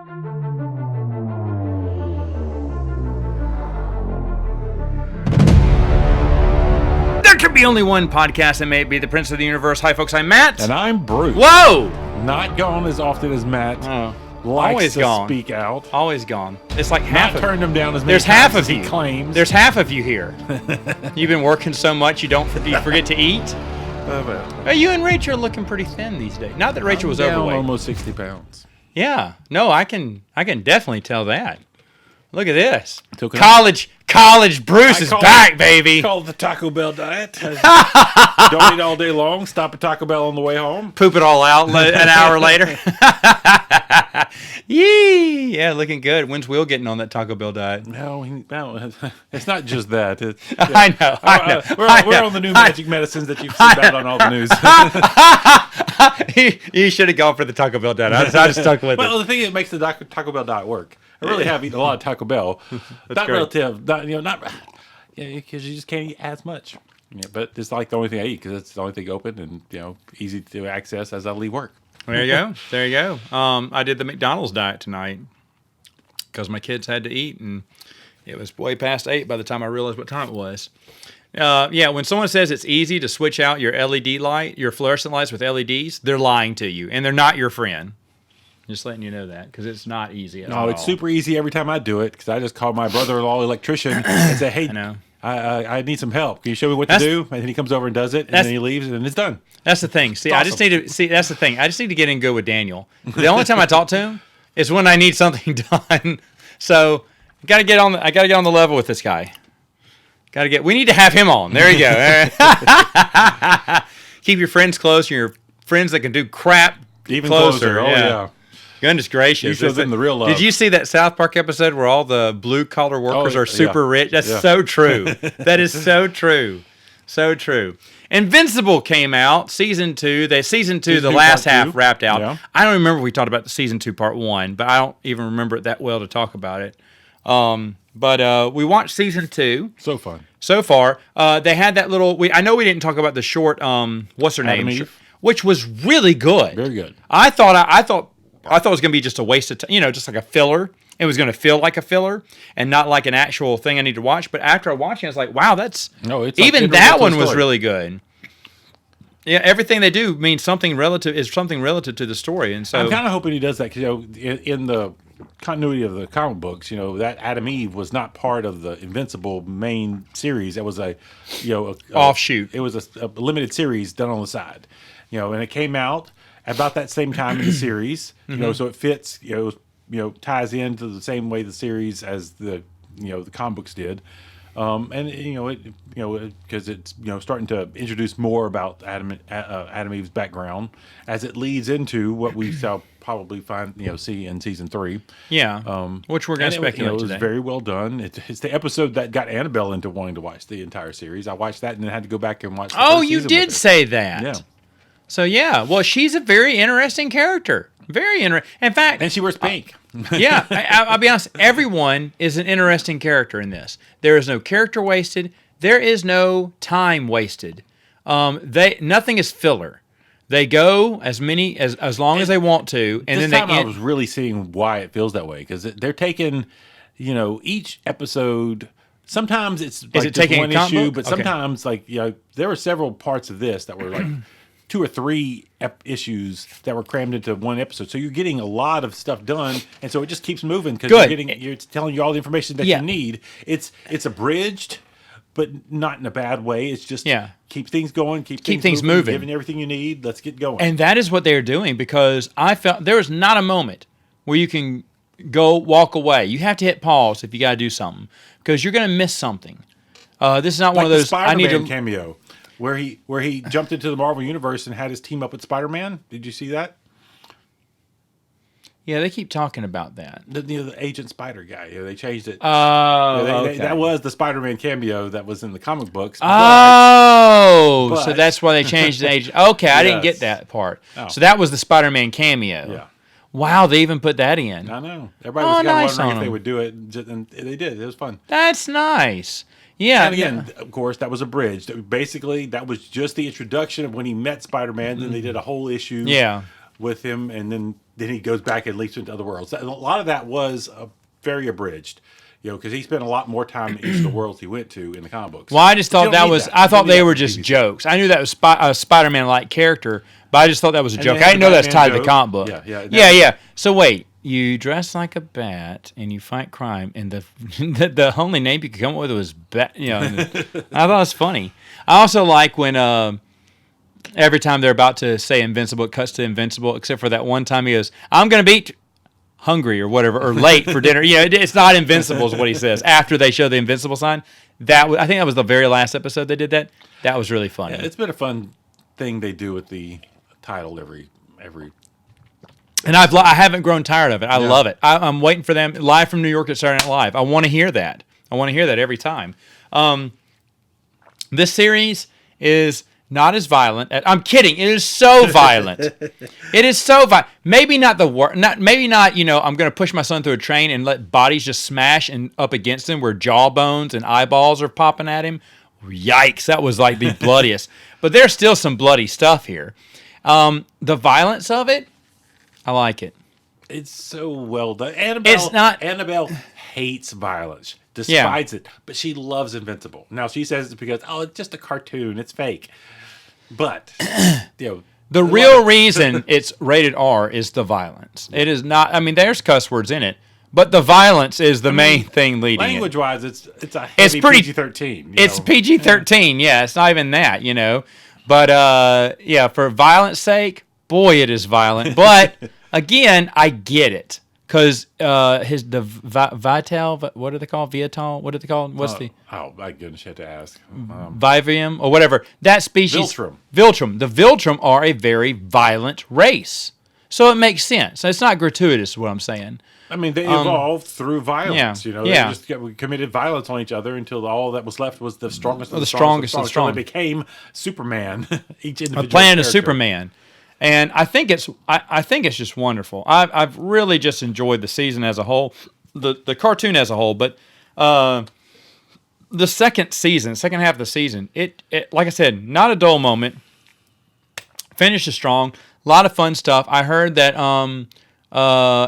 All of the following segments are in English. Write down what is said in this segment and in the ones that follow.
There can be only one podcast that may be the Prince of the Universe. Hi, folks. I'm Matt. And I'm Bruce. Whoa! Not gone as often as Matt. Oh, likes always to gone. speak out. Always gone. It's like half Not of turned him down as many There's times half as of he you. claims. There's half of you here. You've been working so much you forget to eat. You and Rachel are looking pretty thin these days. Not that Rachel was down overweight. almost 60 pounds. Yeah. No, I can definitely tell that. Look at this. Took it College Bruce is back, baby. Called the Taco Bell diet. Don't eat all day long. Stop at Taco Bell on the way home. Poop it all out an hour later. Yee! Yeah, looking good. When's Will getting on that Taco Bell diet? No, it's not just that. I know. We're on the new magic medicines that you've seen about on all the news. You should have gone for the Taco Bell diet. I just stuck with it. Well, the thing that makes the Taco Bell diet work. I really have eaten a lot of Taco Bell. Not great. relative, because you just can't eat as much. Yeah, but it's like the only thing I eat because it's the only thing open and easy to access as I leave work. There you go. There you go. I did the McDonald's diet tonight because my kids had to eat, and it was way past 8 by the time I realized what time it was. When someone says it's easy to switch out your LED light, your fluorescent lights with LEDs, they're lying to you, and they're not your friend. Just letting you know that, because it's not easy at all. No, it's super easy every time I do it, because I just call my brother-in-law electrician and say, hey, I need some help. Can you show me what to do? And then he comes over and does it, and then he leaves, and it's done. That's the thing. See, that's the thing. I just need to get in good with Daniel. The only time I talk to him is when I need something done. So I gotta get on the level with this guy. We need to have him on. There you go. Keep your friends close, your friends that can do crap Even closer. Oh, yeah. Goodness gracious. You show them the real love. Did you see that South Park episode where all the blue-collar workers are super rich? That's so true. That is so true. So true. Invincible came out, season 2. The last half wrapped out. Yeah. I don't remember if we talked about the season 2 part 1, but I don't even remember it that well to talk about it. But we watched season 2. So fun. So far. They had that little... I know we didn't talk about the short... what's her name? Which was really good. Very good. I thought it was going to be just a waste of time, just like a filler. It was going to feel like a filler and not like an actual thing I need to watch. But after watching it, I was like, wow, even that one was really good. Yeah, everything they do means something relative to the story. And so I'm kind of hoping he does that because, in the continuity of the comic books, that Adam Eve was not part of the Invincible main series. It was a offshoot. It was a limited series done on the side, and it came out about that same time in the series, so it fits, ties into the same way the series as the comic books did, because it's starting to introduce more about Adam Eve's background as it leads into what we shall probably see in season 3. Yeah, which we're going to speculate today. It was very well done. It's the episode that got Annabelle into wanting to watch the entire series. I watched that and then had to go back and watch. Oh, you did say that. Yeah. So well, she's a very interesting character. Very interesting. In fact, and she wears pink. Yeah, I'll be honest. Everyone is an interesting character in this. There is no character wasted. There is no time wasted. Nothing is filler. They go as long as they want to, and then I was really seeing why it feels that way because they're taking, each episode. Sometimes it's like just one issue, but sometimes there were several parts of this that were like 2 or 3 issues that were crammed into one episode. So you're getting a lot of stuff done, and so it just keeps moving because you're telling you all the information that you need. It's abridged, but not in a bad way. It's just keep things going, keep things moving, giving you everything you need. Let's get going. And that is what they're doing because I felt there was not a moment where you can walk away. You have to hit pause if you got to do something because you're going to miss something. This is not one of those. Spider-Man cameo. Where he jumped into the Marvel Universe and had his team up with Spider-Man. Did you see that? Yeah, they keep talking about that. The Agent Spider guy. They changed it. Okay. That was the Spider-Man cameo that was in the comic books. So that's why they changed the Agent. Okay, I didn't get that part. Oh. So that was the Spider-Man cameo. Yeah. Wow, they even put that in. I know. Everybody was kind of wondering if they would do it, and they did. It was fun. That's nice. Yeah. And again, of course, that was abridged. Basically, that was just the introduction of when he met Spider-Man. Then they did a whole issue with him, and then then he goes back and leaps into other worlds. A lot of that was very abridged. Because he spent a lot more time in each of the worlds he went to in the comic books. Well, I just thought I thought they were just jokes. I knew that was a Spider-Man-like character, but I just thought that was a joke. I didn't know that was tied to the comic book. Yeah. So wait, you dress like a bat and you fight crime, and the only name you could come up with was bat. I thought it was funny. I also like when every time they're about to say Invincible, it cuts to Invincible, except for that one time he goes, "I'm going to beat." Hungry or whatever, or late for dinner. It's not Invincible is what he says after they show the Invincible sign. I think that was the very last episode they did that. That was really funny. Yeah, it's been a fun thing they do with the title every. And I haven't grown tired of it. I love it. I'm waiting for them live from New York at Saturday Night Live. I want to hear that. Every time. This series is not as violent. I'm kidding. It is so violent. It is so violent. Maybe not the worst. Maybe not. I'm going to push my son through a train and let bodies just smash and up against him where jawbones and eyeballs are popping at him. Yikes! That was like the bloodiest. But there's still some bloody stuff here. The violence of it, I like it. It's so well done. Annabelle hates violence. Despises it, but she loves Invincible. Now she says it's because it's just a cartoon. It's fake. But the real reason it's rated R is the violence. It is not. I mean, there's cuss words in it, but the violence is the main thing leading. Language-wise, it's a heavy PG-13. It's PG-13. Yeah, it's not even that. But for violence sake, boy, it is violent. But again, I get it. Because Vital, what are they called? Viatal? What are they called? What's the? Oh my goodness, you had to ask. Vivium or whatever. That species. Viltrum. The Viltrum are a very violent race, so it makes sense. It's not gratuitous. Is what I'm saying. I mean, they evolved through violence. They just committed violence on each other until all that was left was the strongest. The strongest. They became Superman. Each individual. A planet of Superman. And I think it's just wonderful. I've really just enjoyed the season as a whole, the cartoon as a whole. But the second half of the season, it like I said, not a dull moment. Finishes strong, a lot of fun stuff. I heard that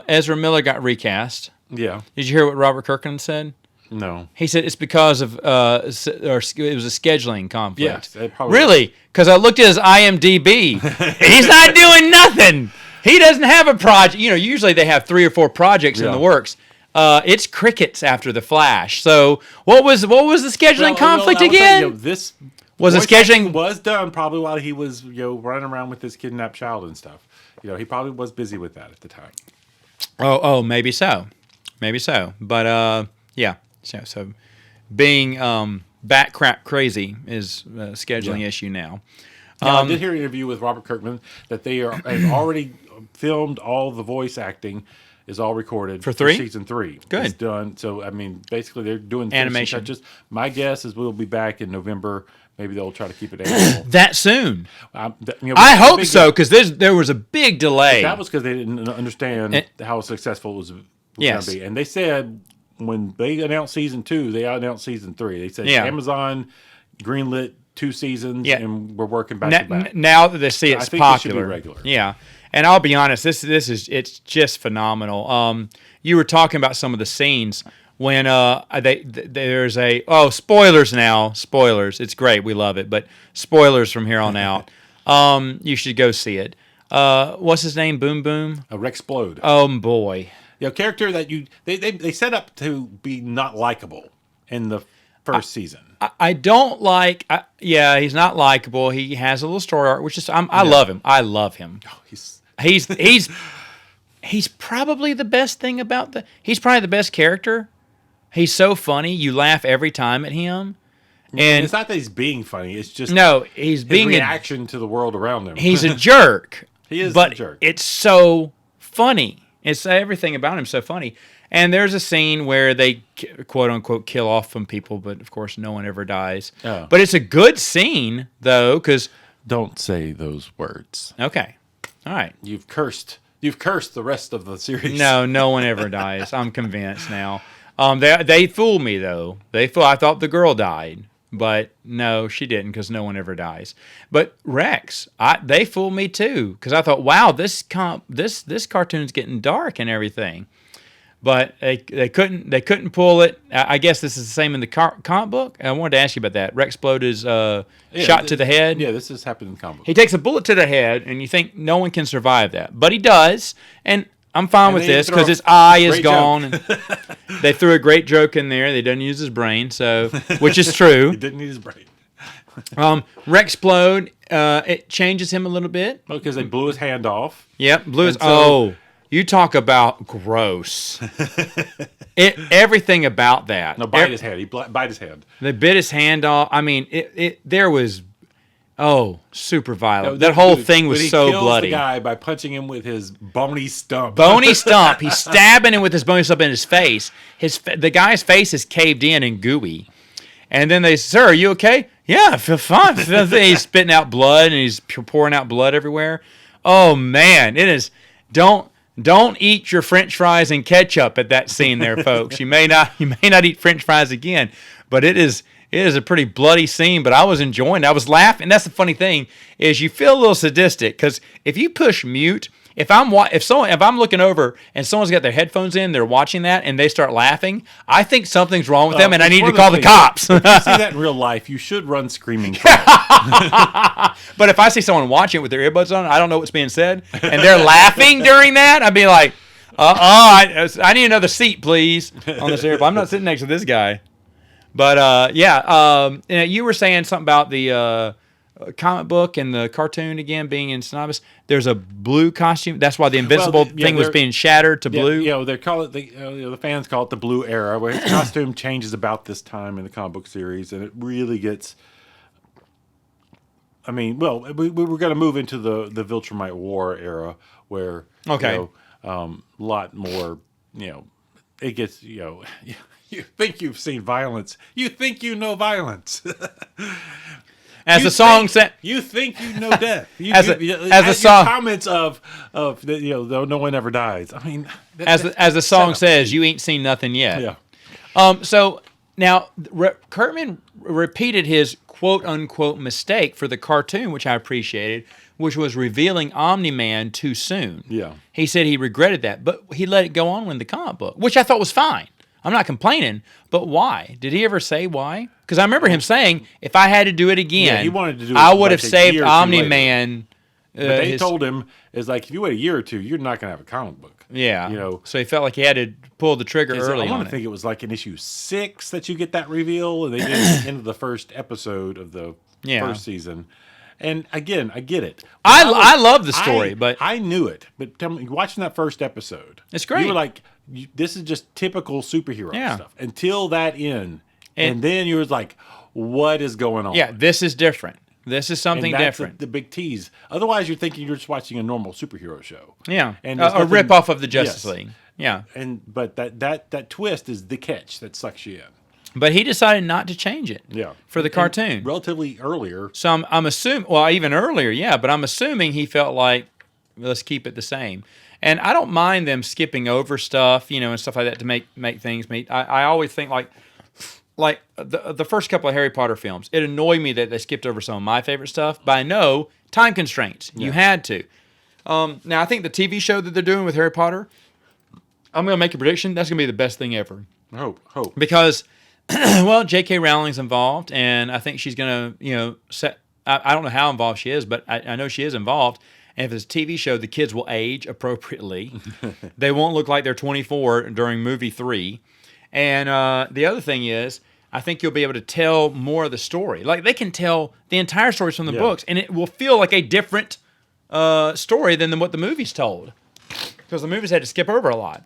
Ezra Miller got recast. Yeah. Did you hear what Robert Kirkman said? No. He said it's because of it was a scheduling conflict. Yes, really? Because I looked at his IMDb. He's not doing nothing. He doesn't have a project. Usually they have 3 or 4 projects in the works. It's crickets after The Flash. So what was the scheduling conflict again? This was a scheduling was done probably while he was running around with his kidnapped child and stuff. He probably was busy with that at the time. Oh, maybe so. But yeah. So being bat crap crazy is a scheduling issue now. I did hear an interview with Robert Kirkman that they have already filmed all the voice acting is all recorded for season 3. Good. It's done. So, I mean, basically they're doing animation touches. My guess is we'll be back in November. Maybe they'll try to keep it annual. That soon? I hope so, because there was a big delay. That was because they didn't understand how successful it was going to be. And they said when they announced season 2, they announced season 3. They said Amazon greenlit 2 seasons, and we're working back to back. Now that they see it's popular, it should be regular. Yeah, and I'll be honest, it's just phenomenal. You were talking about some of the scenes when there's spoilers now. Spoilers, it's great, we love it, but spoilers from here on out. You should go see it. What's his name? Boom Boom. Rexplode. Oh boy. Character that they set up to be not likable in the first season. I don't like. He's not likable. He has a little story arc, which is I love him. I love him. Oh, he's probably the best thing about He's probably the best character. He's so funny. You laugh every time at him. And it's not that he's being funny. It's just he's being reaction to the world around him. He's a jerk. He is a jerk. It's so funny. It's everything about him so funny. And there's a scene where they quote unquote kill off some people, but of course no one ever dies. Oh. But it's a good scene though, because don't say those words. Okay, all right. You've cursed the rest of the series. No one ever dies. I'm convinced now. They fooled me though. I thought the girl died, But no, she didn't, because no one ever dies. But Rex, they fooled me too, because I thought, wow, this cartoon's getting dark and everything. But they couldn't pull it. I guess this is the same in the comic book. I wanted to ask you about that. Rexplode is shot to the head. Yeah, this has happened in the comic book. He takes a bullet to the head, and you think no one can survive that, but he does. And I'm fine with this because his eye is gone. And they threw a great joke in there. They didn't use his brain, which is true. He didn't need his brain. Rexplode, it changes him a little bit. Because they blew his hand off. Yep, blew his. Oh. You talk about gross. Everything about that. No, bite his hand. He bite his hand. They bit his hand off. I mean, there was, super violent. That whole thing was so bloody. He kills the guy by punching him with his bony stump. Bony stump. He's stabbing him with his bony stump in his face. The guy's face is caved in and gooey. And then they say, sir, are you okay? Yeah, I feel fine. He's spitting out blood, and he's pouring out blood everywhere. Oh, man. It is, Don't eat your French fries and ketchup at that scene there, folks. You may not eat French fries again, but it is a pretty bloody scene. But I was enjoying it. I was laughing. That's the funny thing is you feel a little sadistic because if you push mute, if I'm looking over and someone's got their headphones in, they're watching that and they start laughing, I think something's wrong with them and I need to call the cops. If you see that in real life, you should run screaming. But if I see someone watching it with their earbuds on, I don't know what's being said, and they're laughing during that, I'd be like, I need another seat, please, on this airplane. I'm not sitting next to this guy. But, you were saying something about the comic book and the cartoon again being in synonymous. There's a blue costume. That's why the Invincible thing was being shattered to blue. They call it the fans call it the blue era, where his costume changes about this time in the comic book series, and it really gets. I mean, well, we're going to move into the Viltrumite War era, where a lot more. It gets You think you've seen violence. You think you know violence. As the song said, you think you know death. As the song comments of no one ever dies. I mean, as the song says, you ain't seen nothing yet. Yeah. So now Kirkman repeated his quote unquote mistake for the cartoon, which I appreciated, which was revealing Omni-Man too soon. Yeah. He said he regretted that, but he let it go on in the comic book, which I thought was fine. I'm not complaining, but why? Did he ever say why? Because I remember him saying, if I had to do it again, he wanted to do it I would have saved Omni-Man. But they told him, if you wait a year or two, you're not going to have a comic book. Yeah. So he felt like he had to pull the trigger early on. I think it was like in issue 6 that you get that reveal, and they did it into the first episode of the first season. And again, I get it. I love the story, but I knew it. But tell me, watching that first episode, it's great. You were like, this is just typical superhero stuff until that end, and then you was like, what is going on? Yeah, this is different. This is something that's different. The big tease. Otherwise, you're thinking you're just watching a normal superhero show. Yeah, and a rip off of the Justice League. Yeah, but that twist is the catch that sucks you in. But he decided not to change it. Yeah. For the cartoon, and relatively earlier. So I'm assuming, well, even earlier, yeah. But I'm assuming he felt like, let's keep it the same. And I don't mind them skipping over stuff, and stuff like that to make things meet. I always think like the first couple of Harry Potter films, it annoyed me that they skipped over some of my favorite stuff. But I know time constraints. Yeah. You had to. Now I think the TV show that they're doing with Harry Potter, I'm going to make a prediction. That's going to be the best thing ever. Hope. Because, well, J.K. Rowling's involved, and I think she's going to, set. I don't know how involved she is, but I know she is involved. And if it's a TV show, the kids will age appropriately. They won't look like they're 24 during movie 3. And the other thing is, I think you'll be able to tell more of the story. Like, they can tell the entire stories from the books, and it will feel like a different story than what the movies told. Because the movies had to skip over a lot.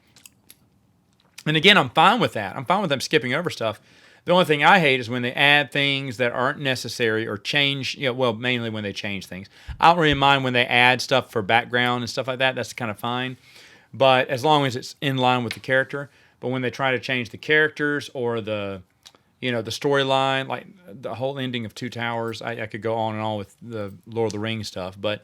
And again, I'm fine with that. I'm fine with them skipping over stuff. The only thing I hate is when they add things that aren't necessary or change, mainly when they change things. I don't really mind when they add stuff for background and stuff like that. That's kind of fine. But as long as it's in line with the character. But when they try to change the characters or the storyline, like the whole ending of Two Towers, I could go on and on with the Lord of the Rings stuff. But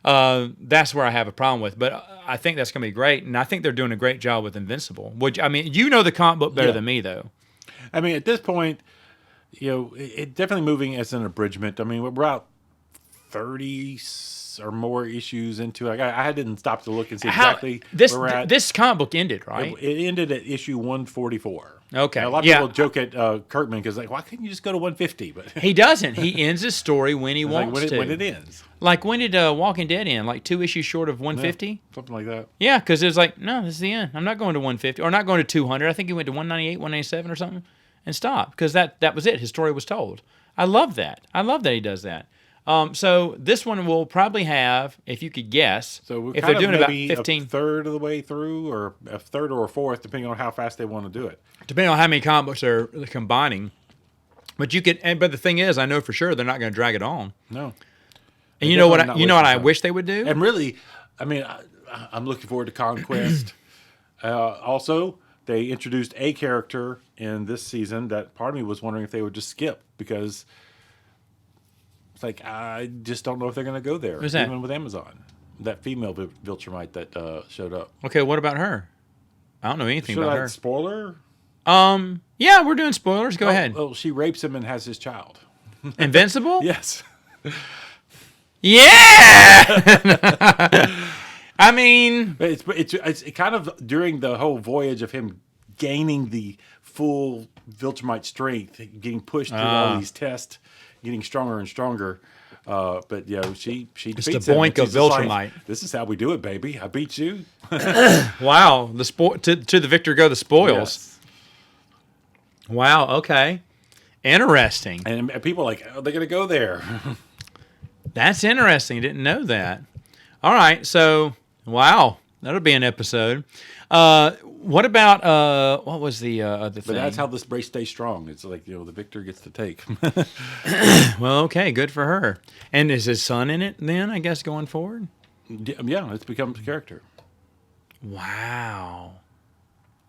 that's where I have a problem with. But I think that's going to be great. And I think they're doing a great job with Invincible. Which, the comic book better than me, though. I mean, at this point, it definitely moving as an abridgment. I mean, we're about 30 or more issues into it. I didn't stop to look and see exactly where we're at. This comic book ended, right? It ended at issue 144. Okay. Now, a lot of people joke at Kirkman because why couldn't you just go to 150? But he doesn't. He ends his story when he wants to. When it ends. Like when did Walking Dead end? Like 2 issues short of 150? Yeah, something like that. Yeah, because it was like, no, this is the end. I'm not going to 150 or not going to 200. I think he went to 198, 197 or something and stopped because that was it. His story was told. I love that. I love that he does that. So this one will probably have, if you could guess, if they're doing about 15, a third of the way through, or a third or a fourth, depending on how fast they want to do it. Depending on how many comic books they're combining. But but the thing is, I know for sure they're not going to drag it on. No. And you know what I wish they would do? And really, I mean, I'm looking forward to Conquest. Also, they introduced a character in this season that part of me was wondering if they would just skip because. It's like, I just don't know if they're going to go there. Who's that? Even with Amazon. That female Viltrumite that showed up. Okay, what about her? I don't know anything about her. Spoiler? Yeah, we're doing spoilers. Go ahead. Well, she rapes him and has his child. Invincible? Yes. Yeah! I mean... It's kind of during the whole voyage of him gaining the full Viltrumite strength, getting pushed through all these tests, getting stronger and stronger. But she defeats him. It's the boink of Viltrumite. Like, this is how we do it, baby. I beat you. Wow, to the victor go the spoils. Yes. Wow. Okay. Interesting. And people are like, are they going to go there? That's interesting. Didn't know that. All right. So, wow, that'll be an episode. What about what was the other thing? But that's how this race stays strong. It's like the victor gets to take. Well, okay, good for her. And is his son in it then? I guess going forward. Yeah, it's become a character. Wow,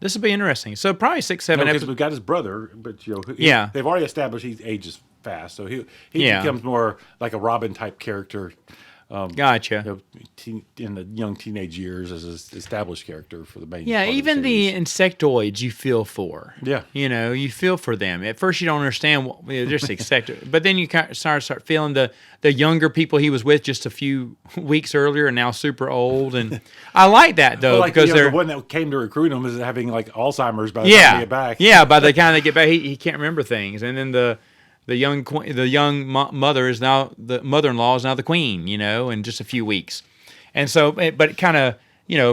this will be interesting. So probably 6, 7 episodes. Because we've got his brother, but they've already established he ages fast, so he becomes more like a Robin type character. Gotcha. In the young teenage years as an established character for the main. Yeah, even the insectoids you feel for. Yeah. You feel for them. At first you don't understand they're just insectoids, but then you kind of start feeling the younger people he was with just a few weeks earlier and now super old, and I like that though because they're the one that came to recruit him is having like Alzheimer's by the time they get back. Yeah, by the time they get back, he can't remember things, and then the young mother is now the mother-in-law is now the queen, in just a few weeks. And so, but it kind of,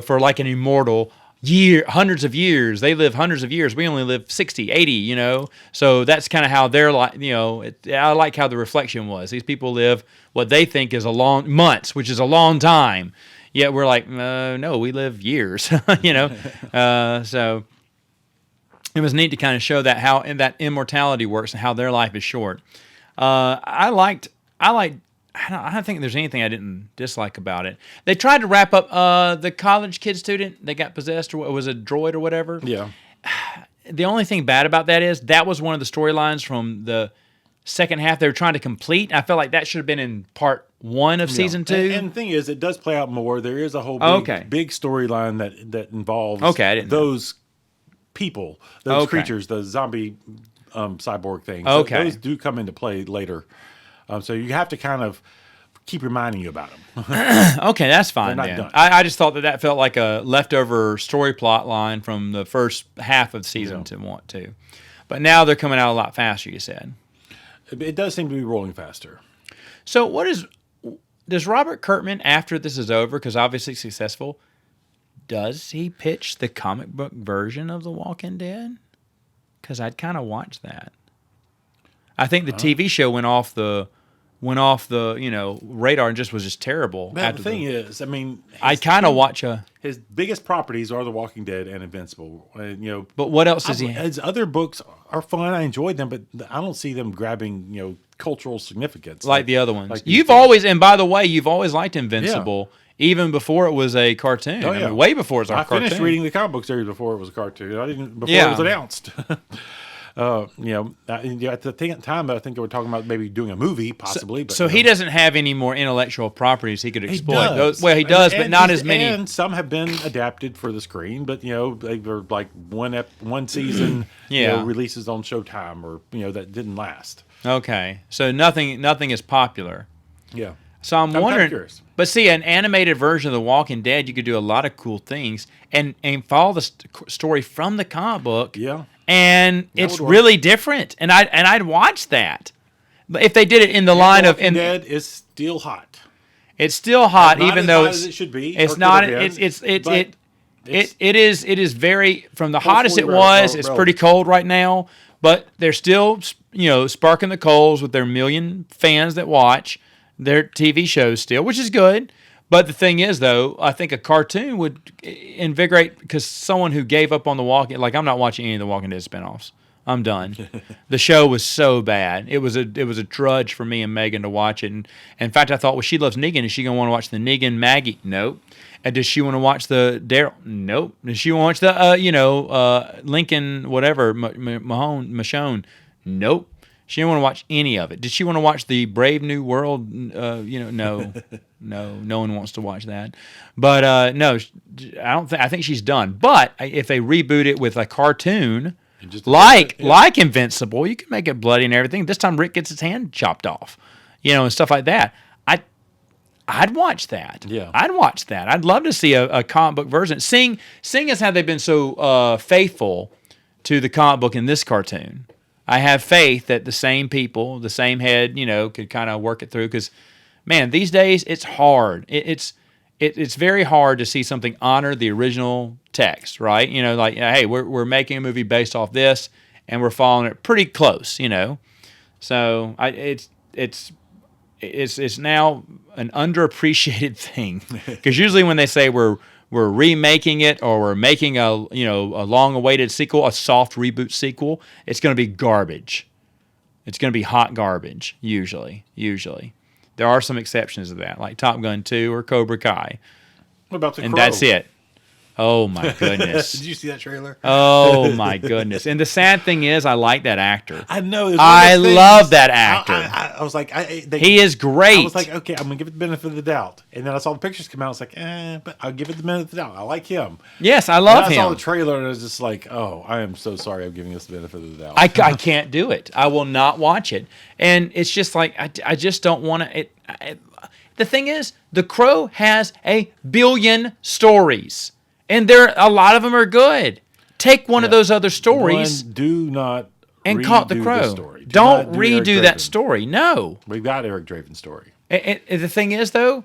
for like an immortal hundreds of years, they live hundreds of years. We only live 60, 80, so that's kind of how they're like, I like how the reflection was. These people live what they think is months, which is a long time. Yet we're like, no, we live years, so it was neat to kind of show that how that immortality works and how their life is short. I don't think there's anything I didn't dislike about it. They tried to wrap up the college kid student that got possessed, or was a droid or whatever. Yeah. The only thing bad about that is that was one of the storylines from the second half they were trying to complete. I felt like that should have been in part 1 of season 2. And the thing is, it does play out more. There is a whole big storyline that involves those people, those creatures, the zombie cyborg things. Okay. Those do come into play later. So you have to kind of keep reminding you about them. Okay, that's fine. They're not done. I just thought that felt like a leftover story plot line from the first half of season 2. But now they're coming out a lot faster, you said. It does seem to be rolling faster. So does Robert Kirkman, after this is over, because obviously successful, does he pitch the comic book version of The Walking Dead? Because I'd kind of watch that. I think the TV show went off the radar and was just terrible. But the thing is, I mean, I kind of watch his biggest properties are The Walking Dead and Invincible. But what else does he? His other books are fun. I enjoyed them, but I don't see them grabbing cultural significance like the other ones. And by the way, you've always liked Invincible. Yeah. Even before it was a cartoon. Oh, yeah. Way before it was a cartoon. I finished reading the comic book series before it was a cartoon. It was announced. At the time, I think they were talking about maybe doing a movie, possibly. So he doesn't have any more intellectual properties he could exploit. He does, but not as many. And some have been adapted for the screen, but they were like one season, releases on Showtime, or that didn't last. Okay, so nothing is popular. Yeah. So I'm wondering, but see, an animated version of The Walking Dead, you could do a lot of cool things and follow the story from the comic book. Yeah. And it's really different, and I'd watch that. But if they did it in the line of Dead is still hot. It's still hot, even though it should be. It's not. It is very from the hottest it was. It's pretty cold right now, but they're still sparking the coals with their million fans that watch their TV shows still, which is good. But the thing is, though, I think a cartoon would invigorate, because someone who gave up on The Walking, like I'm not watching any of the Walking Dead spinoffs. I'm done. The show was so bad. It was a drudge for me and Megan to watch it. And in fact, I thought, well, she loves Negan. Is she going to want to watch the Negan Maggie? Nope. And does she want to watch the Daryl? Nope. Does she want to watch the Lincoln whatever Michonne? Nope. She didn't want to watch any of it. Did she want to watch the Brave New World? No. No one wants to watch that. But no, I don't think. I think she's done. But if they reboot it with a cartoon, like Invincible, you can make it bloody and everything. This time Rick gets his hand chopped off, and stuff like that. I'd watch that. Yeah, I'd watch that. I'd love to see a comic book version. Seeing as how they've been so faithful to the comic book in this cartoon, I have faith that the same people, the same head, could kind of work it through. Because, man, these days it's hard. It's very hard to see something honor the original text, right? Hey, we're making a movie based off this, and we're following it pretty close, So it's now an underappreciated thing, because usually when they say we're remaking it, or we're making a long-awaited sequel, a soft reboot sequel, it's going to be garbage. It's going to be hot garbage, usually. There are some exceptions to that, like Top Gun 2 or Cobra Kai. What about The Crow? And that's it. Oh, my goodness. Did you see that trailer? Oh, my goodness. And the sad thing is, I like that actor. I know. I love that actor. I was like... he is great. I was like, okay, I'm going to give it the benefit of the doubt. And then I saw the pictures come out. I was like, but I'll give it the benefit of the doubt. I like him. Yes, I love him. I saw the trailer, and I was just like, oh, I am so sorry I'm giving this the benefit of the doubt. I can't do it. I will not watch it. And it's just like, I just don't want to... The thing is, The Crow has 1 billion stories. And a lot of them are good. Take one of those other stories. Do not and caught The Crow. Don't redo that story. No. We got Eric Draven's story. And the thing is, though,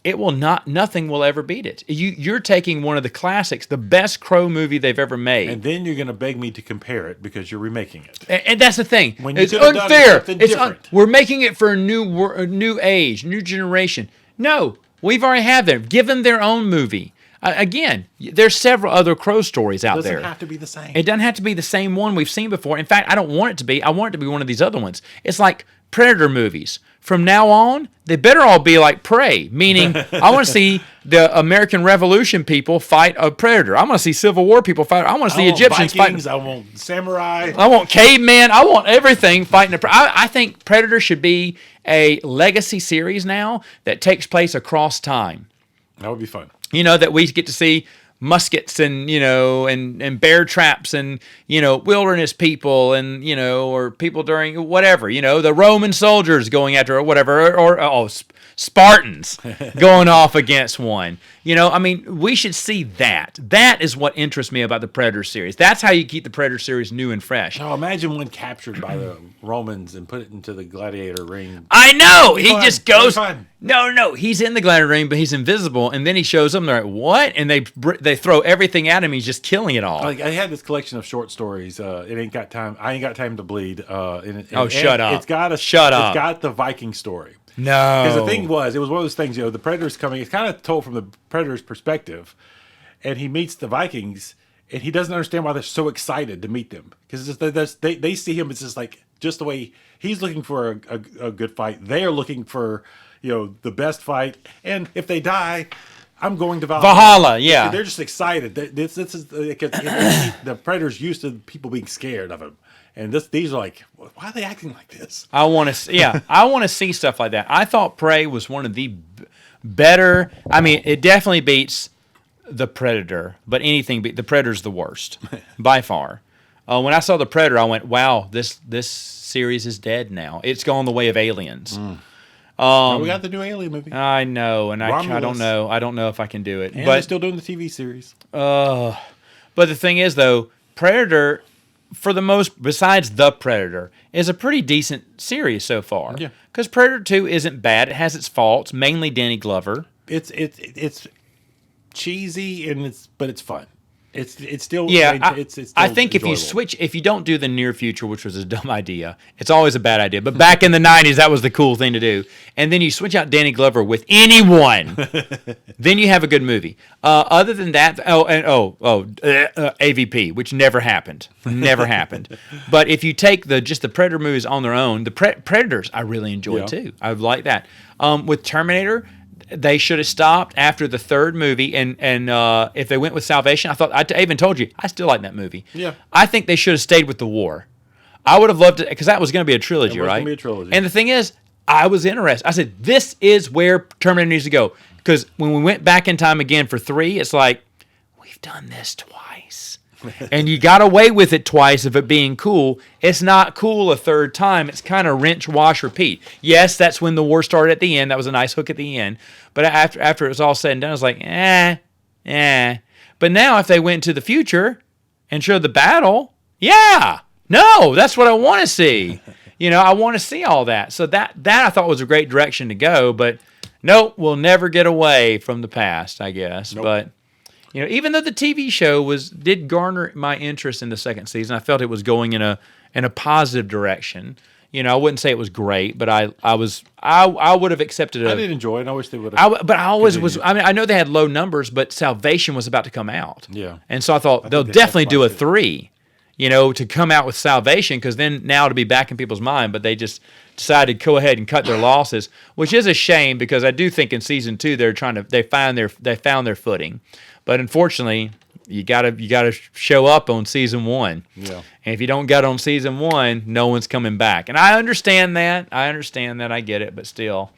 nothing will ever beat it. You're taking one of the classics, the best Crow movie they've ever made. And then you're going to beg me to compare it because you're remaking it. And that's the thing. It's unfair. We're making it for a new age, new generation. No, we've already had them. Give them their own movie. Again, there's several other Crow stories out there. It doesn't have to be the same. It doesn't have to be the same one we've seen before. In fact, I don't want it to be. I want it to be one of these other ones. It's like Predator movies. From now on, they better all be like Prey, meaning I want to see the American Revolution people fight a Predator. I want to see Civil War people fight. I want to see Egyptians fight. I want samurai. I want cavemen. I want everything fighting a Predator. I think Predator should be a legacy series now that takes place across time. That would be fun. That we get to see muskets and and bear traps and wilderness people and or people during whatever the Roman soldiers going after or whatever or Spartans going off against one. We should see that. That is what interests me about the Predator series. That's how you keep the Predator series new and fresh. Now imagine one captured by the Romans and put it into the gladiator ring. I know. He just goes. No. He's in the gladiator ring, but he's invisible, and then he shows them. They're like, what? And they throw everything at him. He's just killing it all. Like I had this collection of short stories. It ain't got time. I ain't got time to bleed. Shut up. It's got the Viking story. No. Because the thing it was one of those things, the Predator's coming, it's kind of told from the Predator's perspective, and he meets the Vikings, and he doesn't understand why they're so excited to meet them. Because they see him as just the way he's looking for a good fight. They are looking for, the best fight, and if they die, I'm going to Valhalla. Valhalla, yeah. They're just excited. This is the Predator's used to people being scared of him, and these are like, why are they acting like this? I want to see stuff like that. I thought Prey was one of the better. I mean, it definitely beats the Predator, but the Predator's the worst by far. When I saw the Predator, I went, wow, this series is dead now. It's gone the way of Aliens. We got the new Alien movie. I know, and I don't know. I don't know if I can do it. And but they're still doing the TV series. But the thing is, though, Predator, besides the Predator, is a pretty decent series so far. Yeah. Because Predator 2 isn't bad. It has its faults, mainly Danny Glover. It's cheesy but it's fun. It's still it's still I think enjoyable. if you don't do the near future, which was a dumb idea, it's always a bad idea. But back in the 90s, that was the cool thing to do. And then you switch out Danny Glover with anyone, then you have a good movie. Other than that, AVP, which never happened, But if you take just the Predator movies on their own, the Predators I really enjoyed too. I like that. With Terminator, they should have stopped after the third movie, and if they went with Salvation, I even told you I still like that movie. Yeah, I think they should have stayed with the war. I would have loved it because that was going to be a trilogy, right? Going to be a trilogy. And the thing is, I was interested. I said, this is where Terminator needs to go, because when we went back in time again for 3, it's like we've done this twice. And you got away with it twice of it being cool. It's not cool a third time. It's kind of rinse, wash, repeat. Yes, that's when the war started at the end. That was a nice hook at the end. But after it was all said and done, I was like, But now if they went to the future and showed the battle, that's what I want to see. I want to see all that. So that I thought was a great direction to go. But nope, we'll never get away from the past, I guess. Nope. But even though the TV show did garner my interest in the second season, I felt it was going in a positive direction. I wouldn't say it was great, but I would have accepted it. I did enjoy it. I wish they would have. But I always was. I mean, I know they had low numbers, but Salvation was about to come out. Yeah. And so I thought they'll definitely do a 3, to come out with Salvation, because then now to be back in people's mind, but they just decided to go ahead and cut their losses, which is a shame, because I do think in season 2 they found their footing. But unfortunately, you gotta show up on season 1. Yeah. And if you don't get on season 1, no one's coming back. And I understand that. I get it. But still,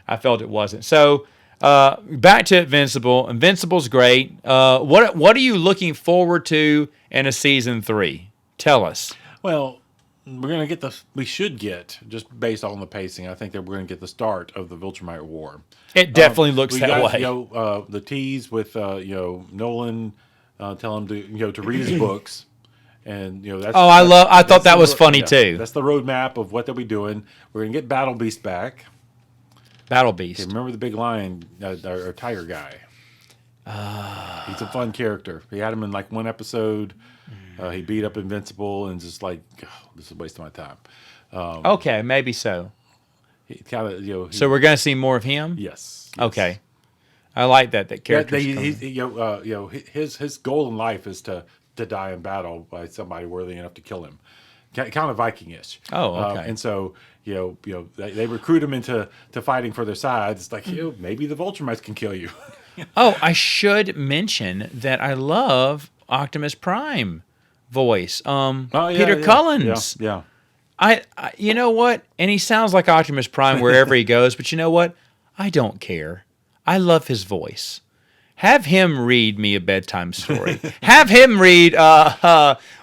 I felt it wasn't. So back to Invincible. Invincible's great. What are you looking forward to in a season 3? Tell us. Well, we should get, just based on the pacing, I think that we're going to get the start of the Viltrumite War. It definitely looks that way. The tease with Nolan telling him to read his books, and that's. Oh, I thought that was funny too. That's the roadmap of what they'll be doing. We're going to get Battle Beast back. Battle Beast. Okay, remember the big lion or tiger guy? He's a fun character. He had him in like one episode. He beat up Invincible and just like, this is a waste of my time. Okay, maybe so. He kind of so we're gonna see more of him. Yes. Okay, I like that character. His goal in life is to die in battle by somebody worthy enough to kill him. Kind of Viking-ish. Oh, okay. And so they recruit him into fighting for their sides. It's like maybe the Viltrumites can kill you. Oh, I should mention that I love Optimus Prime voice. Peter Cullens. Yeah. I you know what? And he sounds like Optimus Prime wherever he goes, but you know what? I don't care. I love his voice. Have him read me a bedtime story. Have him read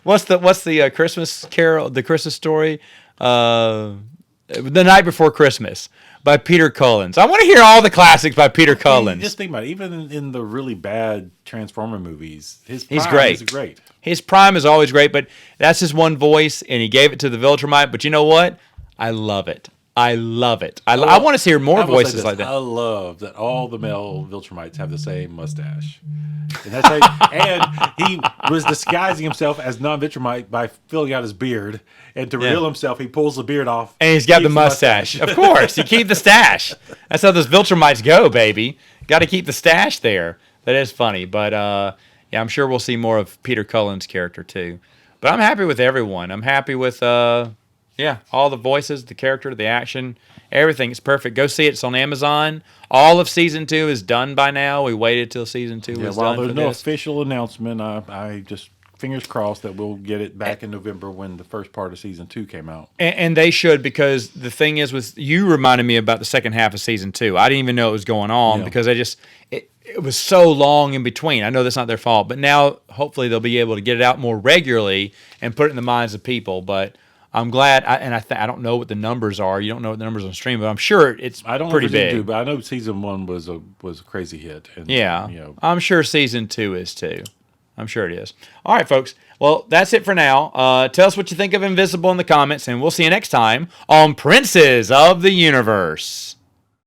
what's the Christmas Carol, the Christmas story? The Night Before Christmas by Peter Cullens. I want to hear all the classics by Peter Cullens. Just think about it. Even in the really bad Transformer movies, he's great. His prime is always great, but that's his one voice, and he gave it to the Viltrumite. But you know what? I love it. I want to hear more voices like that. I love that all the male Viltrumites have the same mustache. And he was disguising himself as non-Viltrumite by filling out his beard. And to reveal himself, he pulls the beard off. And he's got the mustache. Of course. You keep the stash. That's how those Viltrumites go, baby. Got to keep the stash there. That is funny. But I'm sure we'll see more of Peter Cullen's character, too. But I'm happy with everyone. I'm happy with Yeah, all the voices, the character, the action, everything is perfect. Go see it. It's on Amazon. All of season 2 is done by now. We waited till season 2 was done. While there's no official announcement, I just fingers crossed that we'll get it back in November when the first part of season 2 came out. And they should, because the thing is, with you reminded me about the second half of season 2. I didn't even know it was going on because it was so long in between. I know that's not their fault, but now hopefully they'll be able to get it out more regularly and put it in the minds of people. But I'm glad, I don't know what the numbers are. You don't know what the numbers on stream, but I'm sure it's pretty big. But I know season 1 was a crazy hit. And, I'm sure season 2 is too. I'm sure it is. All right, folks. Well, that's it for now. Tell us what you think of Invincible in the comments, and we'll see you next time on Princes of the Universe.